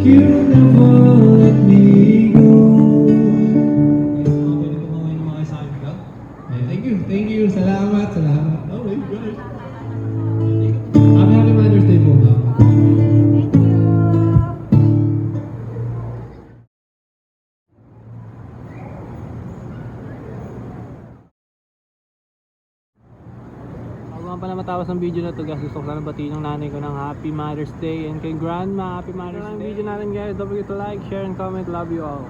you'll never let me go. Pwede po mga yung mga sabi ka? Thank you, salamat. Oh my gosh. Happy Mother's Day po, ma'am. Bago pa na matapos ang video na to guys, gusto ko sana batiin ng nanay ko ng Happy Mother's Day and kay Grandma, Happy Mother's Day. Ang video natin guys, don't forget to like, share, and comment. Love you all.